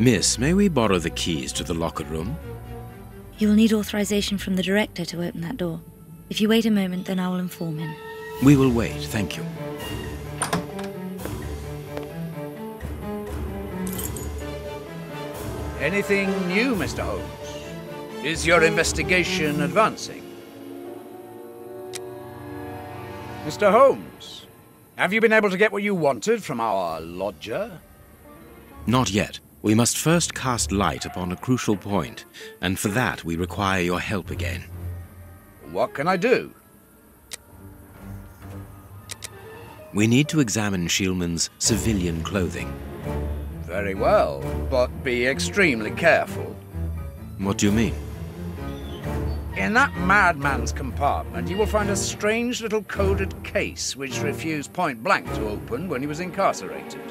Miss, may we borrow the keys to the locker room? You will need authorization from the director to open that door. If you wait a moment, then I will inform him. We will wait, thank you. Anything new, Mr. Holmes? Is your investigation advancing? Mr. Holmes, have you been able to get what you wanted from our lodger? Not yet. We must first cast light upon a crucial point, and for that we require your help again. What can I do? We need to examine Shieldman's civilian clothing. Very well, but be extremely careful. What do you mean? In that madman's compartment, you will find a strange little coded case which refused point blank to open when he was incarcerated.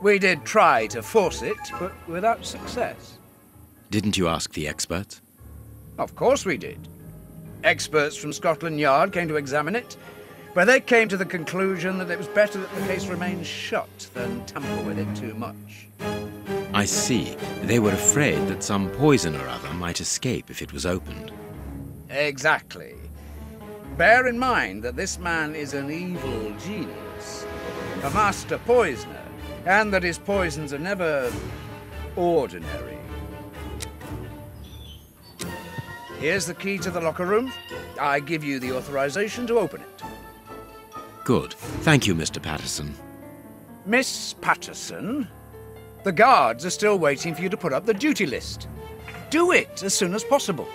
We did try to force it, but without success. Didn't you ask the experts? Of course we did. Experts from Scotland Yard came to examine it, but they came to the conclusion that it was better that the case remained shut than tamper with it too much. I see. They were afraid that some poison or other might escape if it was opened. Exactly. Bear in mind that this man is an evil genius, a master poisoner, and that his poisons are never ordinary. Here's the key to the locker room. I give you the authorization to open it. Good. Thank you, Mr. Patterson. Miss Patterson, the guards are still waiting for you to put up the duty list. Do it as soon as possible.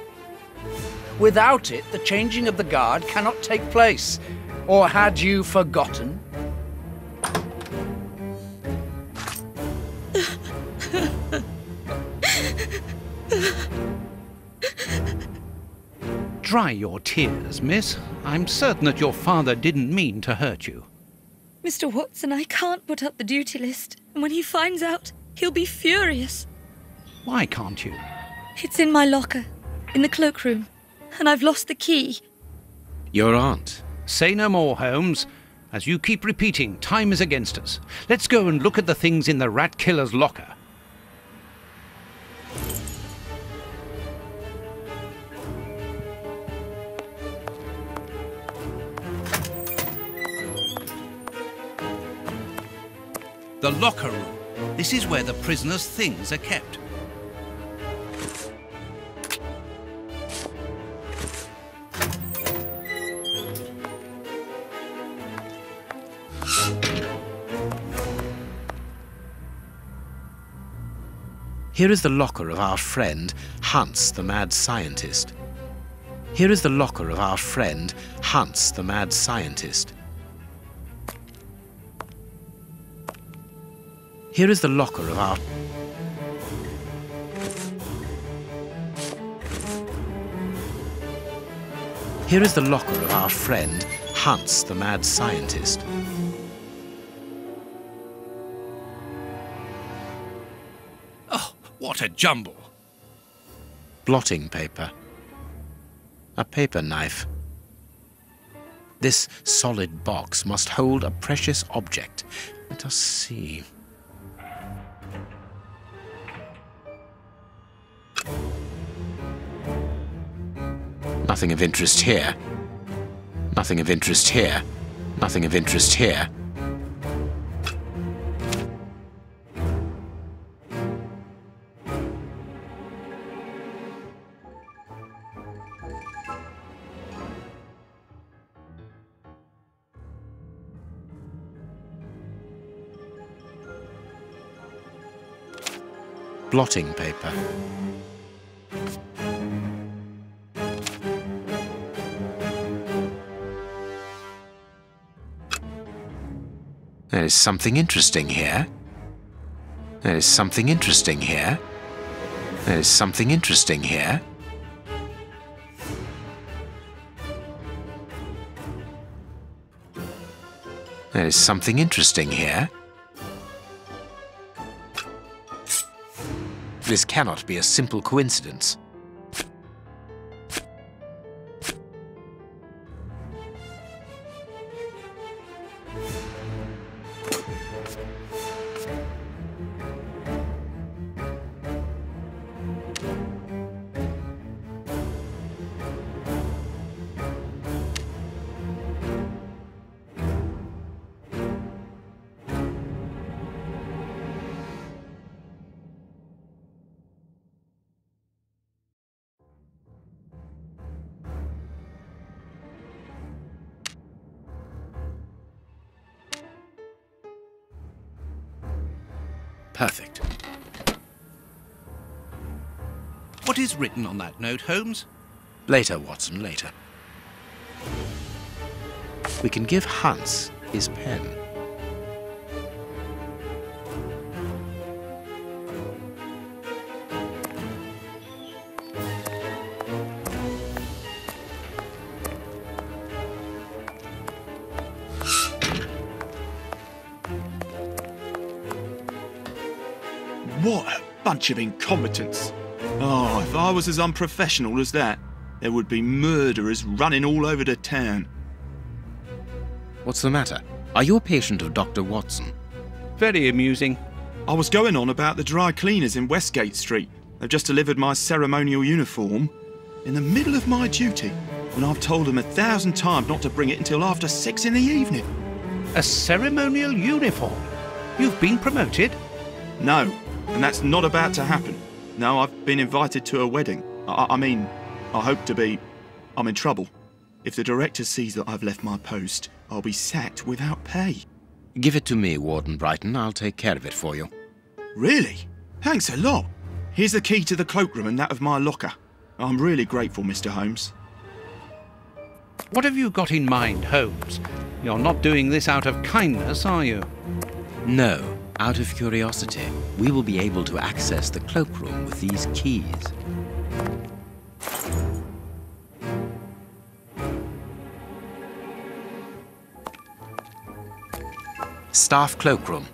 Without it, the changing of the guard cannot take place. Or had you forgotten? Dry your tears, miss. I'm certain that your father didn't mean to hurt you. Mr. Watson, I can't put up the duty list. And when he finds out, he'll be furious. Why can't you? It's in my locker, in the cloakroom, and I've lost the key. Your aunt. Say no more, Holmes. As you keep repeating, time is against us. Let's go and look at the things in the rat killer's locker. The locker room. This is where the prisoner's things are kept. Here is the locker of our friend, Hans, the mad scientist. Here is the locker of our friend, Hans, the mad scientist. Here is the locker of our... Here is the locker of our friend, Hans, the mad scientist. Oh, what a jumble! Blotting paper. A paper knife. This solid box must hold a precious object. Let us see. Nothing of interest here. Nothing of interest here. Nothing of interest here. Blotting paper. There is something interesting here. There is something interesting here. There is something interesting here. There is something interesting here. This cannot be a simple coincidence. Perfect. What is written on that note, Holmes? Later, Watson, later. We can give Hans his pen. What a bunch of incompetents. Oh, if I was as unprofessional as that, there would be murderers running all over the town. What's the matter? Are you a patient of Dr. Watson? Very amusing. I was going on about the dry cleaners in Westgate Street. They've just delivered my ceremonial uniform in the middle of my duty, when I've told them 1,000 times not to bring it until after 6 in the evening. A ceremonial uniform? You've been promoted? No, and that's not about to happen. No, I've been invited to a wedding. I mean, I hope to be. I'm in trouble. If the director sees that I've left my post, I'll be sacked without pay. Give it to me, Warden Brighton. I'll take care of it for you. Really? Thanks a lot. Here's the key to the cloakroom and that of my locker. I'm really grateful, Mr. Holmes. What have you got in mind, Holmes? You're not doing this out of kindness, are you? No. Out of curiosity, we will be able to access the cloakroom with these keys. Staff cloakroom.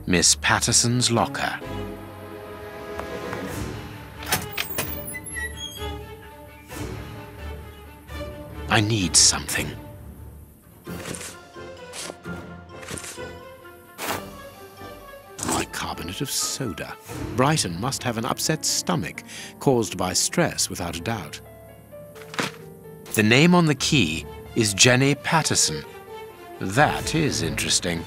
Miss Patterson's locker. I need something. Bicarbonate of soda. Brighton must have an upset stomach caused by stress, without a doubt. The name on the key is Jenny Patterson. That is interesting.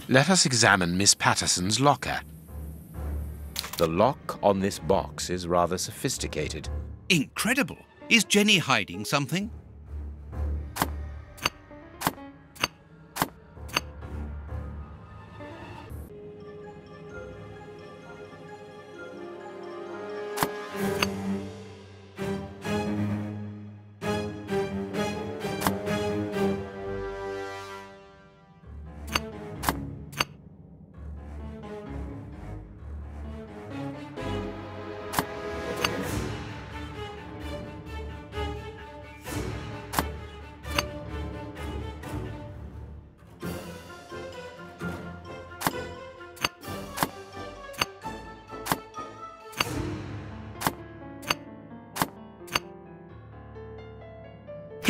Let us examine Miss Patterson's locker. The lock on this box is rather sophisticated. Incredible. Is Jenny hiding something?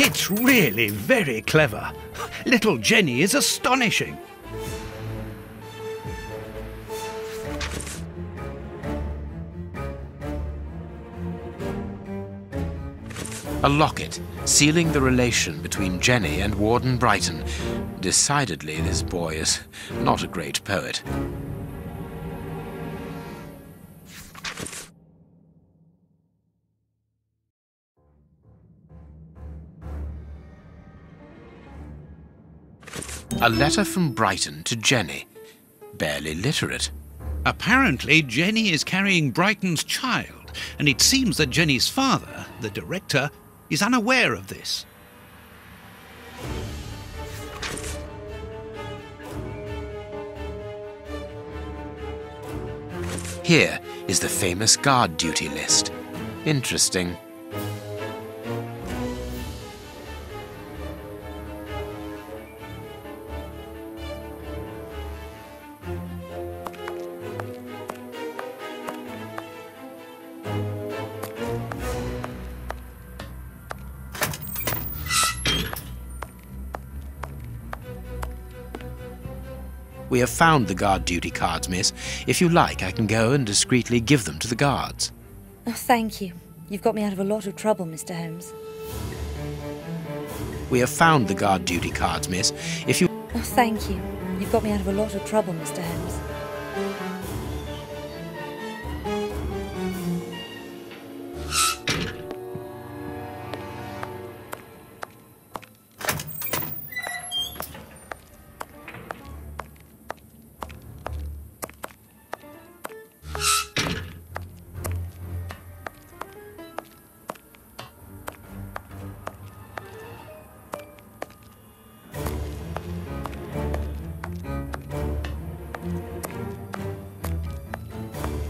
It's really very clever. Little Jenny is astonishing. A locket, sealing the relation between Jenny and Warden Brighton. Decidedly, this boy is not a great poet. A letter from Brighton to Jenny. Barely literate. Apparently, Jenny is carrying Brighton's child, and it seems that Jenny's father, the director, is unaware of this. Here is the famous guard duty list. Interesting. We have found the guard duty cards, miss. If you like, I can go and discreetly give them to the guards. Oh, thank you. You've got me out of a lot of trouble, Mr. Holmes. We have found the guard duty cards, miss. If you... Oh, thank you. You've got me out of a lot of trouble, Mr. Holmes.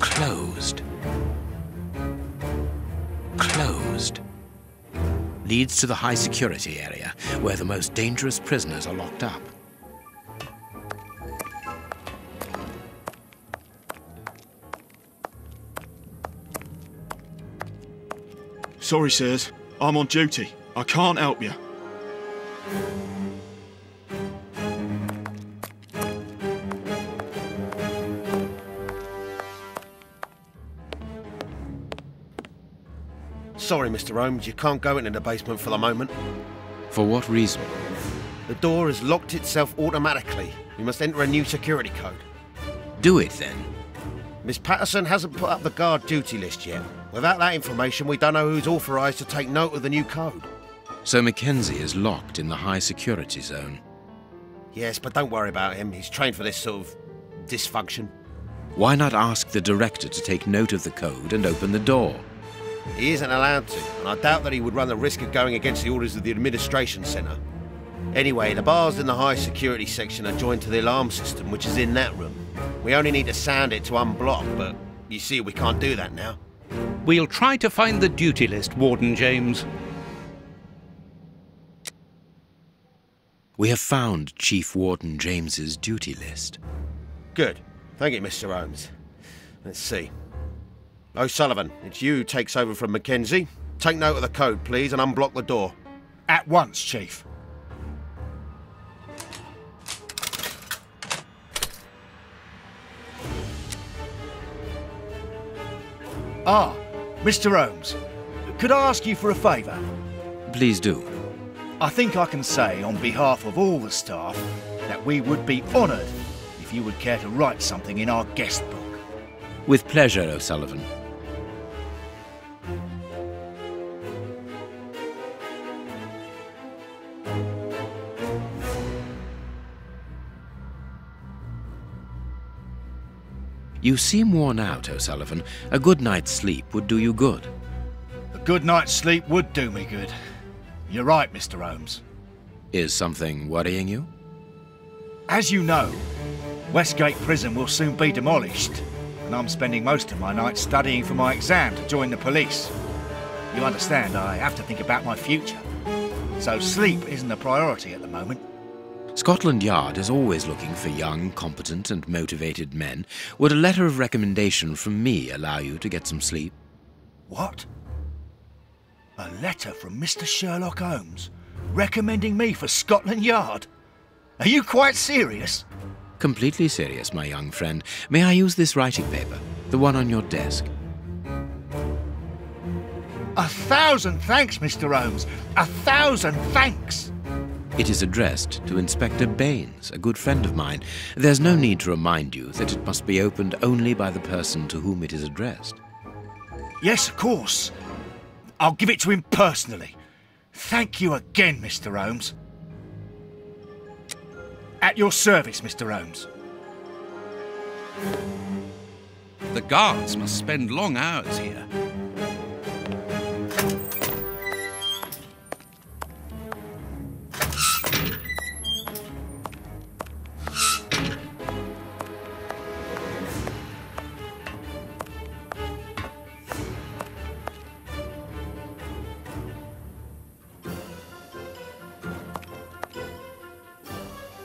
Closed. Closed. Leads to the high security area, where the most dangerous prisoners are locked up. Sorry, sirs. I'm on duty. I can't help you. Sorry, Mr. Holmes, you can't go into the basement for the moment. For what reason? The door has locked itself automatically. We must enter a new security code. Do it, then. Miss Patterson hasn't put up the guard duty list yet. Without that information, we don't know who's authorised to take note of the new code. So Mackenzie is locked in the high security zone. Yes, but don't worry about him. He's trained for this sort of dysfunction. Why not ask the director to take note of the code and open the door? He isn't allowed to, and I doubt that he would run the risk of going against the orders of the administration centre. Anyway, the bars in the high security section are joined to the alarm system, which is in that room. We only need to sound it to unblock, but you see we can't do that now. We'll try to find the duty list, Warden James. We have found Chief Warden James's duty list. Good. Thank you, Mr. Holmes. Let's see. O'Sullivan, it's you who takes over from Mackenzie. Take note of the code, please, and unblock the door. At once, Chief. Ah, Mr. Holmes, could I ask you for a favour? Please do. I think I can say on behalf of all the staff that we would be honoured if you would care to write something in our guest book. With pleasure, O'Sullivan. You seem worn out, O'Sullivan. A good night's sleep would do you good. A good night's sleep would do me good. You're right, Mr. Holmes. Is something worrying you? As you know, Westgate Prison will soon be demolished, and I'm spending most of my nights studying for my exam to join the police. You understand, I have to think about my future. So sleep isn't a priority at the moment. Scotland Yard is always looking for young, competent and motivated men. Would a letter of recommendation from me allow you to get some sleep? What? A letter from Mr. Sherlock Holmes recommending me for Scotland Yard? Are you quite serious? Completely serious, my young friend. May I use this writing paper? The one on your desk. 1,000 thanks, Mr. Holmes. 1,000 thanks. It is addressed to Inspector Baines, a good friend of mine. There's no need to remind you that it must be opened only by the person to whom it is addressed. Yes, of course. I'll give it to him personally. Thank you again, Mr. Holmes. At your service, Mr. Holmes. The guards must spend long hours here.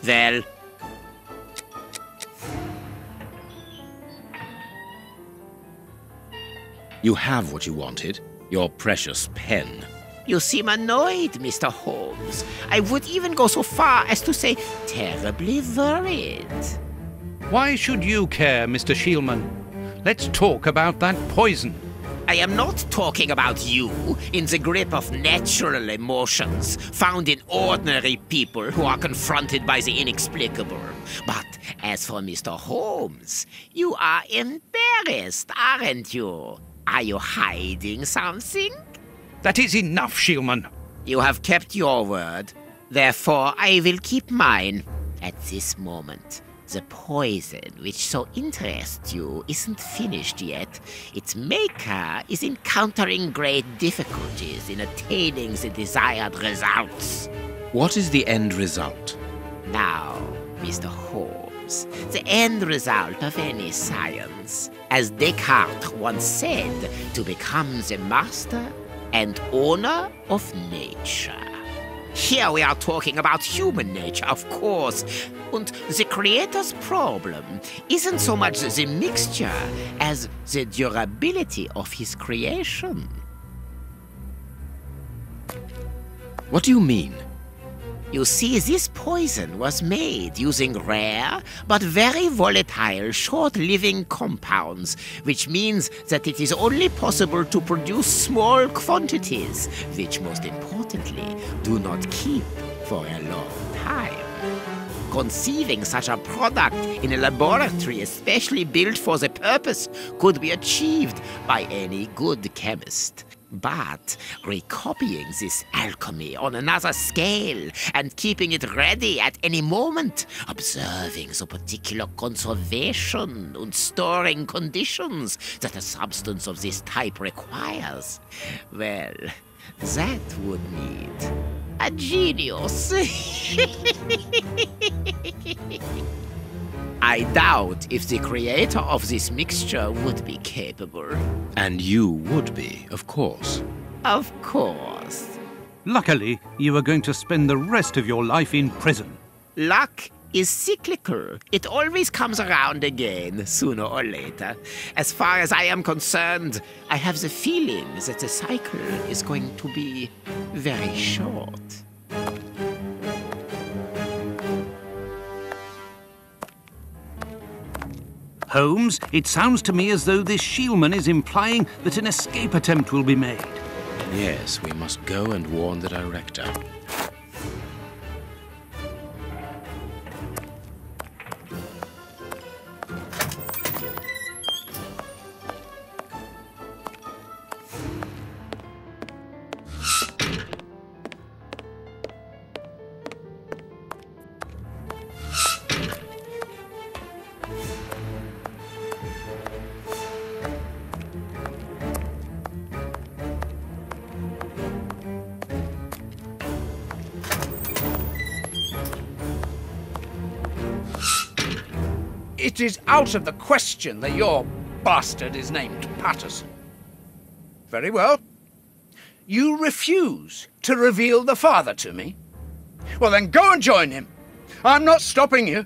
Well. You have what you wanted, your precious pen. You seem annoyed, Mr. Holmes. I would even go so far as to say terribly worried. Why should you care, Mr. Shielman? Let's talk about that poison. I am not talking about you in the grip of natural emotions found in ordinary people who are confronted by the inexplicable. But as for Mr. Holmes, you are embarrassed, aren't you? Are you hiding something? That is enough, Shielman. You have kept your word. Therefore, I will keep mine. At this moment, the poison which so interests you isn't finished yet. Its maker is encountering great difficulties in attaining the desired results. What is the end result? Now, Mr. Holmes, the end result of any science, as Descartes once said, to become the master and owner of nature. Here we are talking about human nature, of course. And the creator's problem isn't so much the mixture as the durability of his creation. What do you mean? You see, this poison was made using rare but very volatile short-living compounds, which means that it is only possible to produce small quantities, which most importantly do not keep for a long time. Conceiving such a product in a laboratory especially built for the purpose could be achieved by any good chemist. But recopying this alchemy on another scale and keeping it ready at any moment, observing the particular conservation and storing conditions that a substance of this type requires, well, that would need a genius. I doubt if the creator of this mixture would be capable. And you would be, of course. Of course. Luckily, you are going to spend the rest of your life in prison. Luck is cyclical. It always comes around again, sooner or later. As far as I am concerned, I have the feeling that the cycle is going to be very short. Holmes, it sounds to me as though this Shielman is implying that an escape attempt will be made. Yes, we must go and warn the director. It is out of the question that your bastard is named Patterson. Very well. You refuse to reveal the father to me? Well, then go and join him. I'm not stopping you.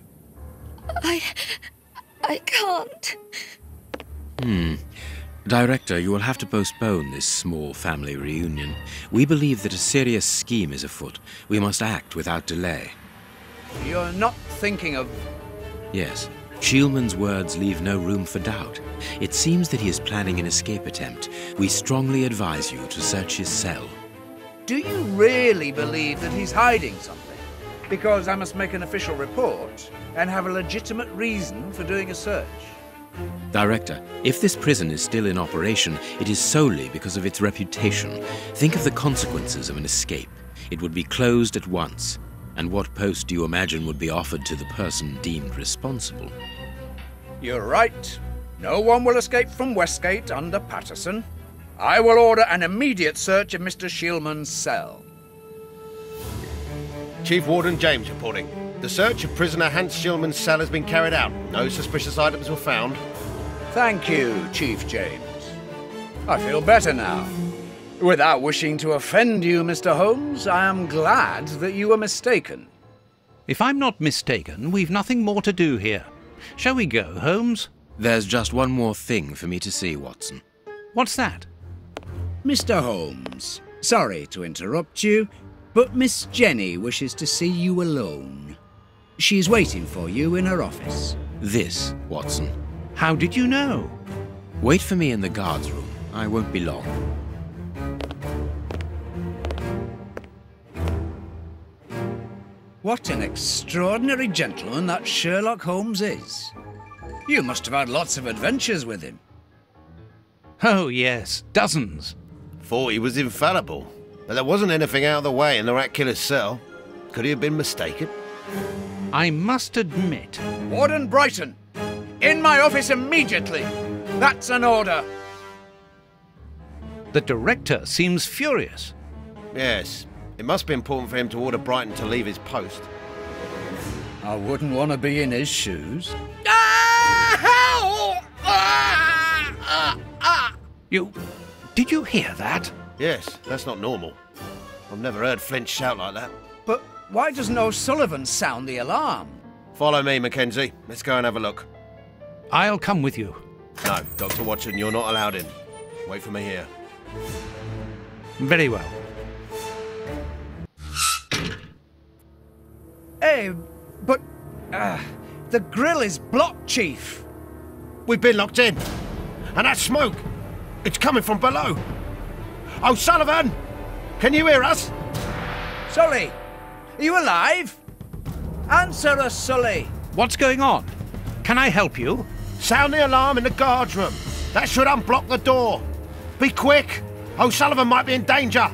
I can't. Director, you will have to postpone this small family reunion. We believe that a serious scheme is afoot. We must act without delay. You're not thinking of... Yes. Shielman's words leave no room for doubt. It seems that he is planning an escape attempt. We strongly advise you to search his cell. Do you really believe that he's hiding something? Because I must make an official report and have a legitimate reason for doing a search. Director, if this prison is still in operation, it is solely because of its reputation. Think of the consequences of an escape. It would be closed at once. And what post do you imagine would be offered to the person deemed responsible? You're right. No one will escape from Westgate under Patterson. I will order an immediate search of Mr. Shielman's cell. Chief Warden James reporting. The search of prisoner Hans Shielman's cell has been carried out. No suspicious items were found. Thank you, Chief James. I feel better now. Without wishing to offend you, Mr. Holmes, I am glad that you were mistaken. If I'm not mistaken, we've nothing more to do here. Shall we go, Holmes? There's just one more thing for me to see, Watson. What's that? Mr. Holmes, sorry to interrupt you, but Miss Jenny wishes to see you alone. She's waiting for you in her office. This, Watson. How did you know? Wait for me in the guards' room. I won't be long. What an extraordinary gentleman that Sherlock Holmes is. You must have had lots of adventures with him. Oh, yes, dozens. Thought he was infallible, but there wasn't anything out of the way in the rat killer's cell. Could he have been mistaken? I must admit. Warden Brighton, in my office immediately. That's an order. The director seems furious. Yes, it must be important for him to order Brighton to leave his post. I wouldn't want to be in his shoes. Did you hear that? Yes, that's not normal. I've never heard Flint shout like that. But why doesn't O'Sullivan sound the alarm? Follow me, Mackenzie. Let's go and have a look. I'll come with you. No, Dr. Watson, you're not allowed in. Wait for me here. Very well. Hey, but the grill is blocked, Chief. We've been locked in. And that smoke, it's coming from below. O'Sullivan! Can you hear us? Sully, are you alive? Answer us, Sully. What's going on? Can I help you? Sound the alarm in the guards room. That should unblock the door. Be quick. O'Sullivan might be in danger.